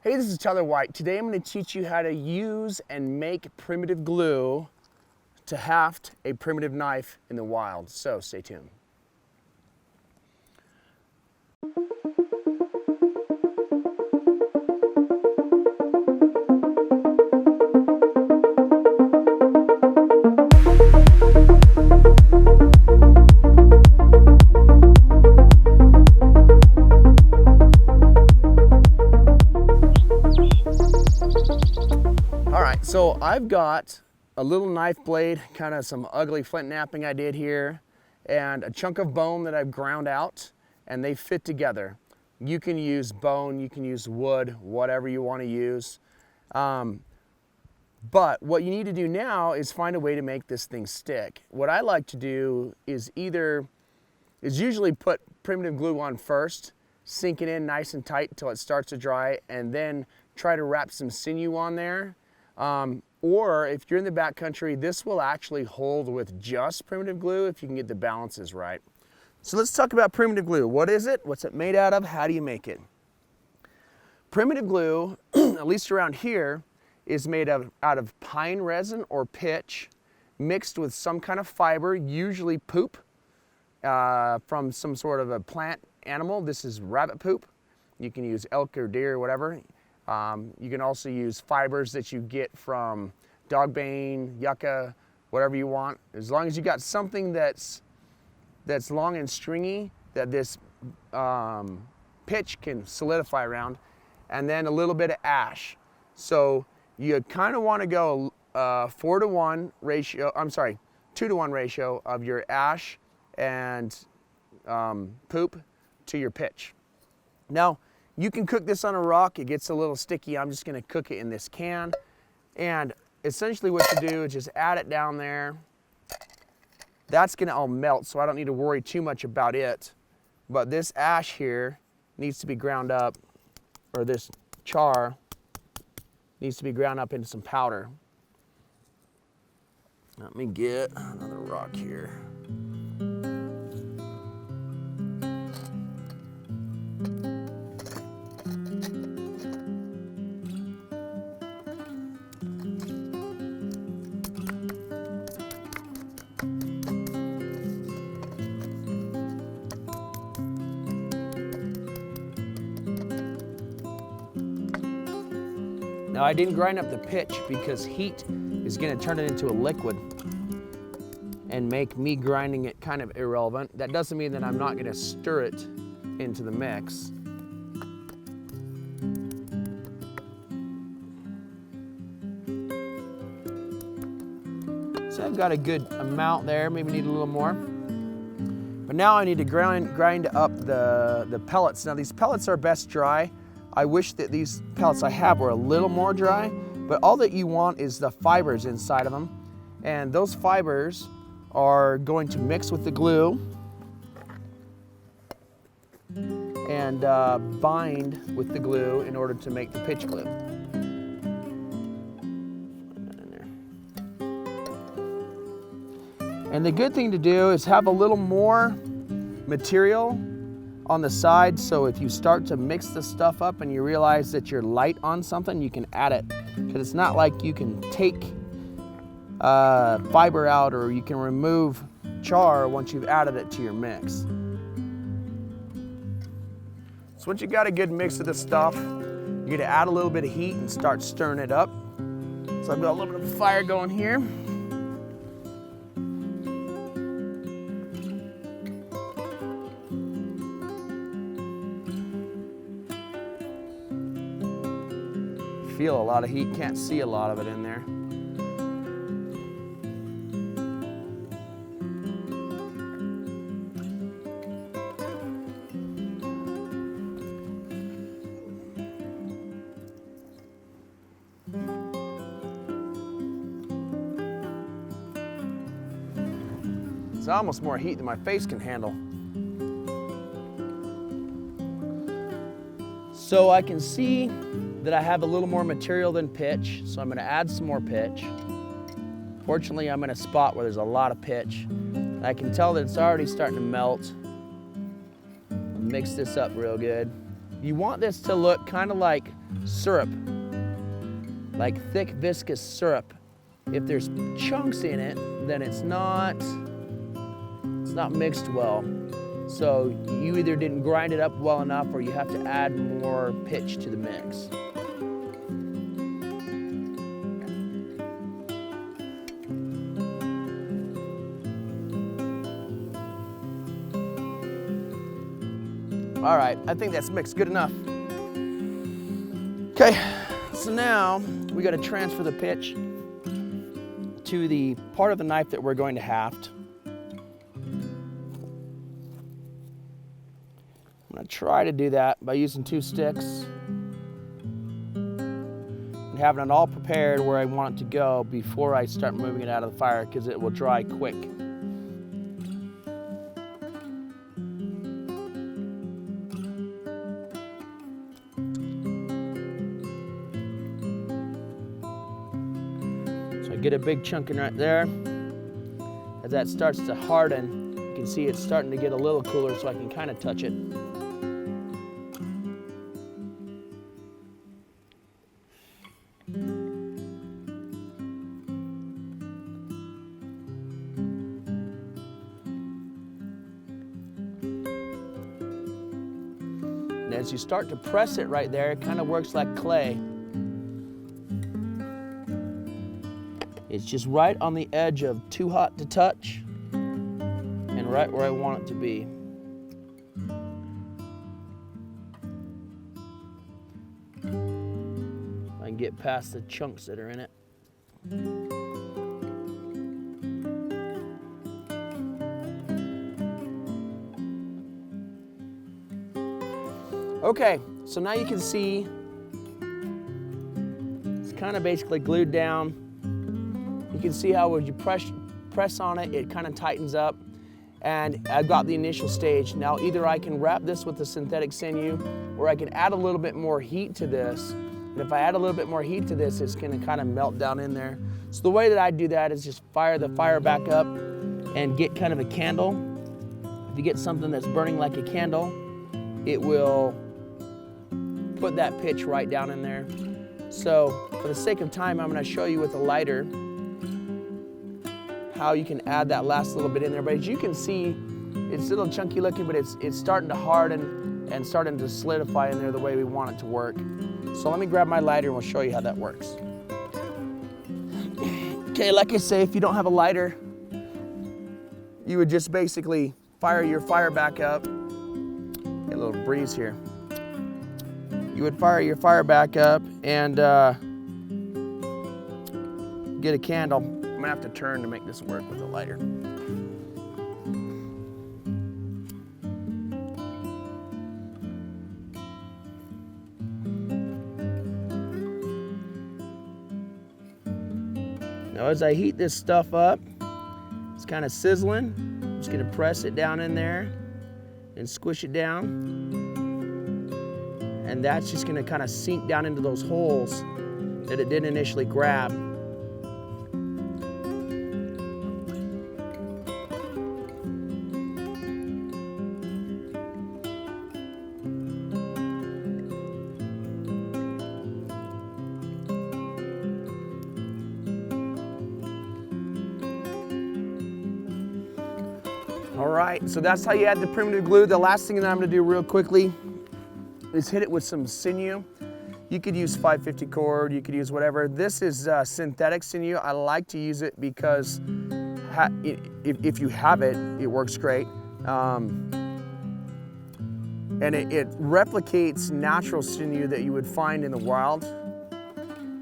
Hey, this is Tyler White. Today I'm going to teach you how to use and make primitive glue to haft a primitive knife in the wild. So stay tuned. So I've got a little knife blade, kind of some ugly flint knapping I did here, and a chunk of bone that I've ground out, and they fit together. You can use bone, you can use wood, whatever you want to use. But what you need to do now is find a way to make this thing stick. What I like to do is usually put primitive glue on first, sink it in nice and tight until it starts to dry, and then try to wrap some sinew on there. Or if you're in the backcountry, this will actually hold with just primitive glue if you can get the balances right. So let's talk about primitive glue. What is it? What's it made out of? How do you make it? Primitive glue, at least around here, is made out of pine resin or pitch mixed with some kind of fiber, usually poop from some sort of a plant animal. This is rabbit poop. You can use elk or deer or whatever. You can also use fibers that you get from dog bane, yucca, whatever you want. As long as you got something that's long and stringy that this pitch can solidify around, and then a little bit of ash. So you kind of want to go 2-to-1 ratio of your ash and poop to your pitch. Now, you can cook this on a rock. It gets a little sticky. I'm just going to cook it in this can. And essentially what you do is just add it down there. That's going to all melt, so I don't need to worry too much about it. But this ash here needs to be ground up, or this char needs to be ground up into some powder. Let me get another rock here. Now, I didn't grind up the pitch because heat is going to turn it into a liquid and make me grinding it kind of irrelevant. That doesn't mean that I'm not going to stir it into the mix. So I've got a good amount there, maybe need a little more. But now I need to grind up the pellets. Now, these pellets are best dry. I wish that these pellets I have were a little more dry, but all that you want is the fibers inside of them. And those fibers are going to mix with the glue and bind with the glue in order to make the pitch glue. And the good thing to do is have a little more material on the side, so if you start to mix the stuff up and you realize that you're light on something, you can add it. Because it's not like you can take fiber out or you can remove char once you've added it to your mix. So once you got a good mix of this stuff, you're gonna add a little bit of heat and start stirring it up. So I've got a little bit of fire going here. Feel a lot of heat, can't see a lot of it in there. It's almost more heat than my face can handle. So I can see that I have a little more material than pitch, so I'm gonna add some more pitch. Fortunately, I'm in a spot where there's a lot of pitch. I can tell that it's already starting to melt. Mix this up real good. You want this to look kind of like syrup, like thick viscous syrup. If there's chunks in it, then it's not mixed well. So you either didn't grind it up well enough or you have to add more pitch to the mix. All right, I think that's mixed good enough. Okay, so now we got to transfer the pitch to the part of the knife that we're going to haft. I'm going to try to do that by using 2 sticks and having it all prepared where I want it to go before I start moving it out of the fire, because it will dry quick. Get a big chunk in right there. As that starts to harden, you can see it's starting to get a little cooler, so I can kind of touch it. And as you start to press it right there, it kind of works like clay. It's just right on the edge of too hot to touch and right where I want it to be. I can get past the chunks that are in it. Okay, so now you can see it's kind of basically glued down. You can see how when you press on it, it kind of tightens up. And I've got the initial stage. Now either I can wrap this with the synthetic sinew, or I can add a little bit more heat to this. And if I add a little bit more heat to this, it's gonna kind of melt down in there. So the way that I do that is just fire the fire back up and get kind of a candle. If you get something that's burning like a candle, it will put that pitch right down in there. So for the sake of time, I'm gonna show you with a lighter how you can add that last little bit in there. But as you can see, it's a little chunky looking, but it's starting to harden and starting to solidify in there the way we want it to work. So let me grab my lighter and we'll show you how that works. Okay, like I say, if you don't have a lighter, you would just basically fire your fire back up. Get a little breeze here. You would fire your fire back up and get a candle. I'm gonna have to turn to make this work with a lighter. Now as I heat this stuff up, it's kind of sizzling. I'm just gonna press it down in there and squish it down. And that's just gonna kind of sink down into those holes that it didn't initially grab. All right, so that's how you add the primitive glue. The last thing that I'm gonna do real quickly is hit it with some sinew. You could use 550 cord, you could use whatever. This is synthetic sinew. I like to use it because if you have it, it works great. And it replicates natural sinew that you would find in the wild.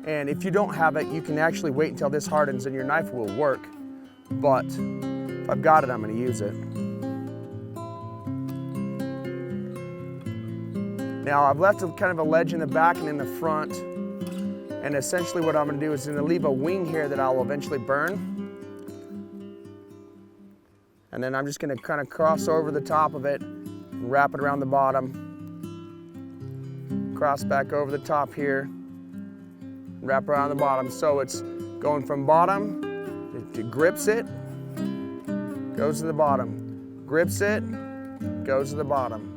And if you don't have it, you can actually wait until this hardens and your knife will work. But if I've got it, I'm gonna use it. Now I've left kind of a ledge in the back and in the front. And essentially what I'm gonna do is I'm gonna leave a wing here that I'll eventually burn. And then I'm just gonna kind of cross over the top of it and wrap it around the bottom. Cross back over the top here, wrap around the bottom. So it's going from bottom, it grips it, goes to the bottom, grips it, goes to the bottom.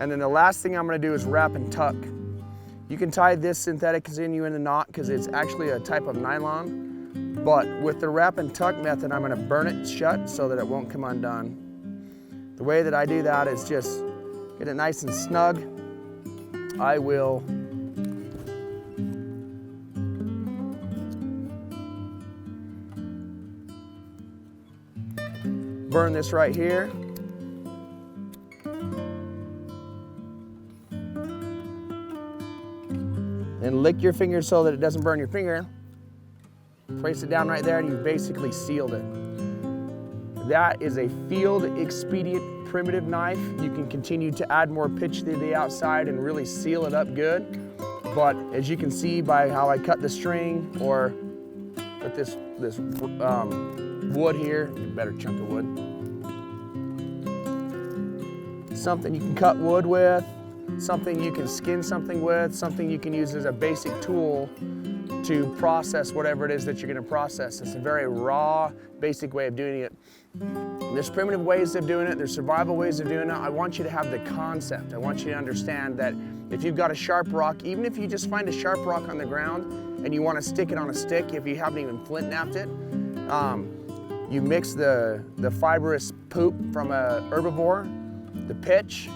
And then the last thing I'm gonna do is wrap and tuck. You can tie this synthetic sinew in a knot because it's actually a type of nylon, but with the wrap and tuck method, I'm gonna burn it shut so that it won't come undone. The way that I do that is just get it nice and snug. I will burn this right here. And lick your finger so that it doesn't burn your finger. Place it down right there and you've basically sealed it. That is a field expedient primitive knife. You can continue to add more pitch to the outside and really seal it up good. But as you can see by how I cut the string, or with this wood here, a better chunk of wood. Something you can cut wood with, something you can skin something with, something you can use as a basic tool to process whatever it is that you're going to process. It's a very raw, basic way of doing it. There's primitive ways of doing it, there's survival ways of doing it. I want you to have the concept. I want you to understand that if you've got a sharp rock, even if you just find a sharp rock on the ground and you want to stick it on a stick, if you haven't even flint knapped it, you mix the fibrous poop from a herbivore, the pitch,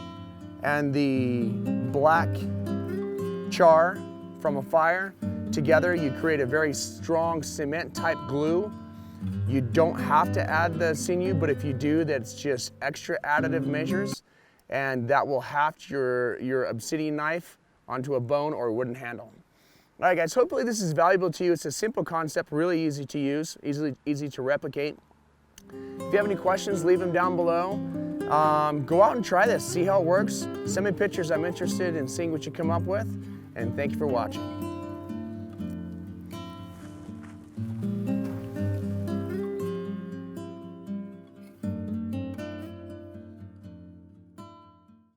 and the black char from a fire. Together, you create a very strong cement type glue. You don't have to add the sinew, but if you do, that's just extra additive measures, and that will haft your obsidian knife onto a bone or a wooden handle. All right, guys, hopefully this is valuable to you. It's a simple concept, really easy to use, easy to replicate. If you have any questions, leave them down below. Go out and try this, see how it works. Send me pictures. I'm interested in seeing what you come up with, and thank you for watching.